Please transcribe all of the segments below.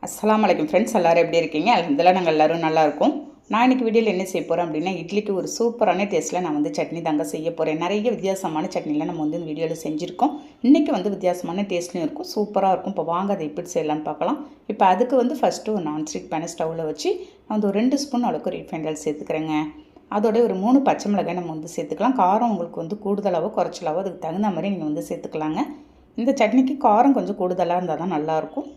அஸ்ஸலாமு அலைக்கும் ஃப்ரெண்ட்ஸ், எல்லோரும் எப்படி இருக்கீங்க? அல்ஹம்துலில்லாஹ் நாங்கள் எல்லோரும் நல்லாயிருக்கோம். நான் இன்றைக்கி வீடியோவில் என்ன செய்ய போகிறேன் அப்படின்னா, இட்லிக்கு ஒரு சூப்பரான டேஸ்ட்டில் நான் வந்து சட்னி தாங்க செய்ய போகிறேன். நிறைய வித்தியாசமான சட்னிலாம் நம்ம வந்து இந்த வீடியோவில் செஞ்சுருக்கோம். இன்றைக்கி வந்து வித்தியாசமான டேஸ்ட்லையும் இருக்கும், சூப்பராக இருக்கும். இப்போ வாங்க அதை எப்படி செய்யலான்னு பார்க்கலாம். இப்போ அதுக்கு வந்து ஃபஸ்ட்டு ஒரு நான்ஸ்டிக் பேனை ஸ்டவ்வில் வச்சு நான் வந்து ஒரு 2 ஸ்பூன் அளவுக்கு ரீஃபைண்ட் ஆயில் சேர்த்துக்கிறேங்க. அதோட ஒரு 3 பச்சை மிளகாய் நம்ம வந்து சேர்த்துக்கலாம். காரம் உங்களுக்கு வந்து கூடுதலாகவோ குறைச்சலாவோ அதுக்கு தகுந்த மாதிரி நீங்கள் வந்து சேர்த்துக்கலாங்க. இந்த சட்னிக்கு காரம் கொஞ்சம் கூடுதலாக இருந்தால் தான் நல்லாயிருக்கும்.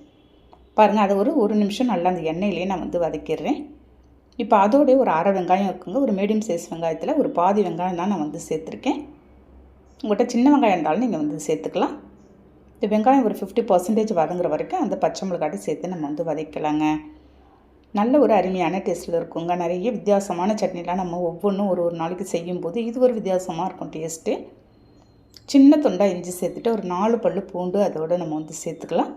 பாருங்கள், அதை ஒரு நிமிஷம் நல்லா அந்த எண்ணெயிலே நான் வந்து வதக்கிடுறேன். இப்போ அதோடய ஒரு அரை வெங்காயம் இருக்குங்க. ஒரு மீடியம் சைஸ் வெங்காயத்தில் ஒரு பாதி வெங்காயம் தான் நான் வந்து சேர்த்துருக்கேன். உங்கள்கிட்ட சின்ன வெங்காயம் இருந்தாலும் நீங்கள் வந்து சேர்த்துக்கலாம். இந்த வெங்காயம் ஒரு 50% வதங்குற வரைக்கும் அந்த பச்சை மிளகாட்டி சேர்த்து நம்ம வந்து வதக்கலாங்க. நல்ல ஒரு அருமையான டேஸ்ட்டில் இருக்குங்க. நிறைய வித்தியாசமான சட்னிலாம் நம்ம ஒவ்வொன்றும் ஒரு நாளைக்கு செய்யும்போது இது ஒரு வித்தியாசமாக இருக்கும் டேஸ்ட்டு. சின்ன துண்டாக இஞ்சி சேர்த்துட்டு ஒரு 4 பல்லு பூண்டு அதோடு நம்ம வந்து சேர்த்துக்கலாம்.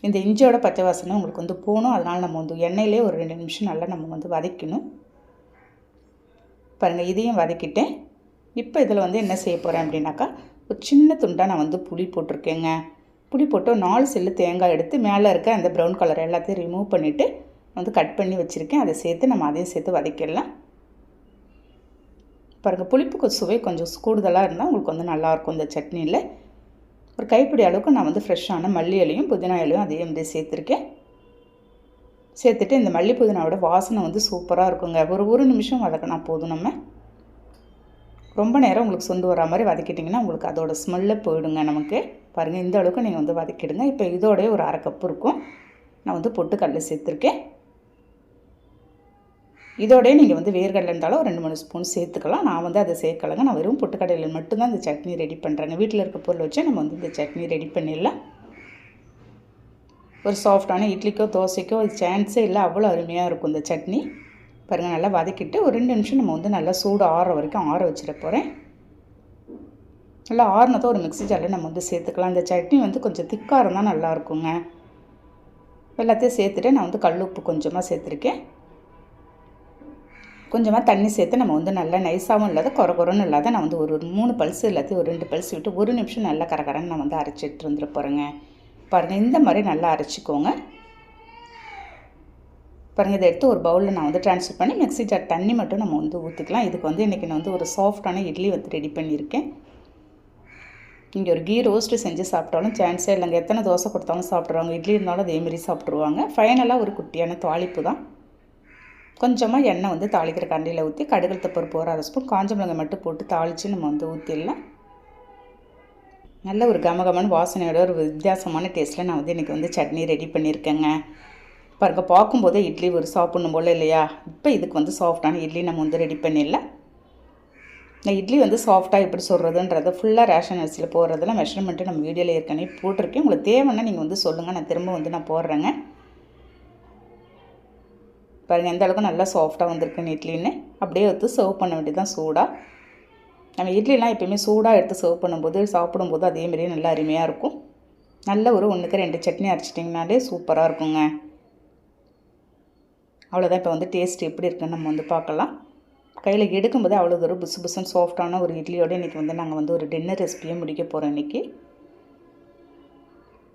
இந்த இஞ்சியோட பச்சை வாசனை உங்களுக்கு வந்து போகணும். அதனால் நம்ம வந்து எண்ணெயிலே ஒரு 2 நிமிஷம் நல்லா நம்ம வந்து வதக்கணும். பாருங்கள், இதையும் வதக்கிட்டேன். இப்போ இதில் வந்து என்ன செய்ய போகிறேன் அப்படின்னாக்கா, ஒரு சின்ன துண்டாக நான் வந்து புளி போட்டிருக்கேங்க. புளி போட்டு 4 சில்லு தேங்காய் எடுத்து மேலே இருக்க அந்த ப்ரௌன் கலர் எல்லாத்தையும் ரிமூவ் பண்ணிவிட்டு வந்து கட் பண்ணி வச்சுருக்கேன். அதை சேர்த்து நம்ம அதையும் சேர்த்து வதக்கிடலாம். பாருங்கள், புளிப்புக்கு சுவை கொஞ்சம் கூடுதலாக இருந்தால் உங்களுக்கு வந்து நல்லாயிருக்கும் இந்த சட்னியில். ஒரு கைப்பிடி அளவுக்கு நான் வந்து ஃப்ரெஷ்ஷான மல்லி இலையும் புதினா இலையும் அதே வந்து சேர்த்துருக்கேன். சேர்த்துட்டு இந்த மல்லி புதினாவோட வாசனை வந்து சூப்பராக இருக்குங்க. ஒரு நிமிஷம் வதக்கினா போதும். நம்ம ரொம்ப நேரம் உங்களுக்கு சொந்து வரா மாதிரி வதக்கிட்டிங்கன்னா உங்களுக்கு அதோட ஸ்மெல்லே போயிடுங்க நமக்கு. பாருங்கள், இந்த அளவுக்கு நீங்கள் வந்து வதக்கிடுங்க. இப்போ இதோடய ஒரு அரை கப்பு இருக்கும் நான் வந்து பொட்டுக்கடலை சேர்த்துருக்கேன். இதோடய நீங்கள் வந்து வேர்க்கடலை இருந்தாலும் ஒரு 2-3 ஸ்பூன் சேர்த்துக்கலாம். நான் வந்து அதை சேர்க்கலைங்க. நான் வெறும் பொட்டுக்கடலையில் மட்டும்தான் இந்த சட்னி ரெடி பண்ணுறேங்க. வீட்டில் இருக்க பொருள் வச்சு நம்ம வந்து இந்த சட்னி ரெடி பண்ணிடலாம். ஒரு சாஃப்டான இட்லிக்கோ தோசைக்கோ அது சான்ஸே இல்லை, அவ்வளோ அருமையாக இருக்கும் இந்த சட்னி. பாருங்கள், நல்லா வதக்கிட்டு ஒரு 2 நிமிஷம் நம்ம வந்து நல்லா சூடு ஆறுற வரைக்கும் ஆற வச்சிட போகிறேன். நல்லா ஆறுனதை ஒரு மிக்ஸி ஜாரில் நம்ம வந்து சேர்த்துக்கலாம். இந்த சட்னி வந்து கொஞ்சம் திக்காக இருந்தால் நல்லாயிருக்குங்க. எல்லாத்தையும் சேர்த்துட்டு நான் வந்து கல் உப்பு கொஞ்சமாக சேர்த்துருக்கேன். கொஞ்சமாக தண்ணி சேர்த்து நம்ம வந்து நல்லா நைஸாகவும் இல்லாத குறன்னு இல்லாத நான் வந்து ஒரு 3 பல்ஸ் எல்லாத்தையும் ஒரு 2 பல்ஸ் விட்டு 1 நிமிஷம் நல்லா கரகரன்னு நான் வந்து அரைச்சிட்டு இருந்துட போகிறேங்க. பாருங்கள், இந்த மாதிரி நல்லா அரைச்சிக்கோங்க. பாருங்கள், இதை எடுத்து ஒரு பவுலில் நான் வந்து ட்ரான்ஸ்ஃபர் பண்ணி மிக்ஸி ஜார் தண்ணி மட்டும் நம்ம வந்து ஊற்றிக்கலாம். இதுக்கு வந்து இன்றைக்கி நான் வந்து ஒரு சாஃப்டான இட்லி வந்து ரெடி பண்ணியிருக்கேன். இங்கே ஒரு கீ ரோஸ்ட்டு செஞ்சு சாப்பிட்டாலும் சான்ஸே இல்லைங்க. எத்தனை தோசை கொடுத்தாலும் சாப்பிட்ருவாங்க. இட்லி இருந்தாலும் அதேமாரி சாப்பிட்ருவாங்க. ஃபைனலாக ஒரு குட்டியான தாளிப்பு தான். கொஞ்சமாக எண்ணெய் வந்து தாளிக்கிற கண்டியில் ஊற்றி கடுகு பருப்பு ஒரு 1/2 ஸ்பூன் காஞ்ச மிளகாய் மட்டும் போட்டு தாளித்து நம்ம வந்து ஊற்றிடலாம். நல்ல ஒரு கமகமான வாசனையோட ஒரு வித்தியாசமான டேஸ்ட்டில் நான் வந்து இன்றைக்கி வந்து சட்னி ரெடி பண்ணியிருக்கேங்க. பாருங்கள், பார்க்கும்போதே இட்லி ஒரு சாப்பிட்ணும் போல் இல்லையா? இப்போ இதுக்கு வந்து சாஃப்டான இட்லி நம்ம வந்து ரெடி பண்ணிடலாம். இந்த இட்லி வந்து சாஃப்டாக எப்படி சொல்கிறதுன்றதை ஃபுல்லாக ரேஷன் அரிசியில் போடுறதெல்லாம் மெஷர்மெண்ட்டு நம்ம வீடியோவில் ஏற்கனவே போட்டிருக்கேன். உங்களுக்கு தேவைன்னா நீங்கள் வந்து சொல்லுங்கள், நான் திரும்ப வந்து நான் போடுறேங்க. பாருங்கள், எந்த அளவுக்கு நல்லா சாஃப்டாக வந்திருக்குன்னு இட்லின்னு. அப்படியே எடுத்து சர்வ் பண்ண வேண்டியது தான் சூடாக. நம்ம இட்லிலாம் எப்போயுமே சூடாக எடுத்து சர்வ் பண்ணும்போது சாப்பிடும்போது அதேமாரியே நல்லா அருமையாக இருக்கும். நல்ல ஒரு 1க்கு 2 சட்னி அரைச்சிட்டிங்கனாலே சூப்பராக இருக்குங்க. அவ்வளோதான். இப்போ வந்து டேஸ்ட் எப்படி இருக்குன்னு நம்ம வந்து பார்க்கலாம். கையில் எடுக்கும்போது அவ்வளோ தூரம் புசு புசுன்னு சாஃப்டான ஒரு இட்லியோடு இன்றைக்கி வந்து நாங்கள் வந்து ஒரு டின்னர் ரெசிபியை முடிக்க போகிறோம் இன்றைக்கி.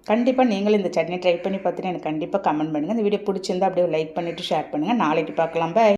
கண்டிப்பாக நீங்களும் இந்த சட்னி ட்ரை பண்ணி பார்த்துட்டு எனக்கு கண்டிப்பாக கமெண்ட் பண்ணுங்கள். இந்த வீடியோ பிடிச்சிருந்தா அப்படியே லைக் பண்ணிவிட்டு ஷேர் பண்ணுங்கள். நாளைக்கு பார்க்கலாம். பாய்.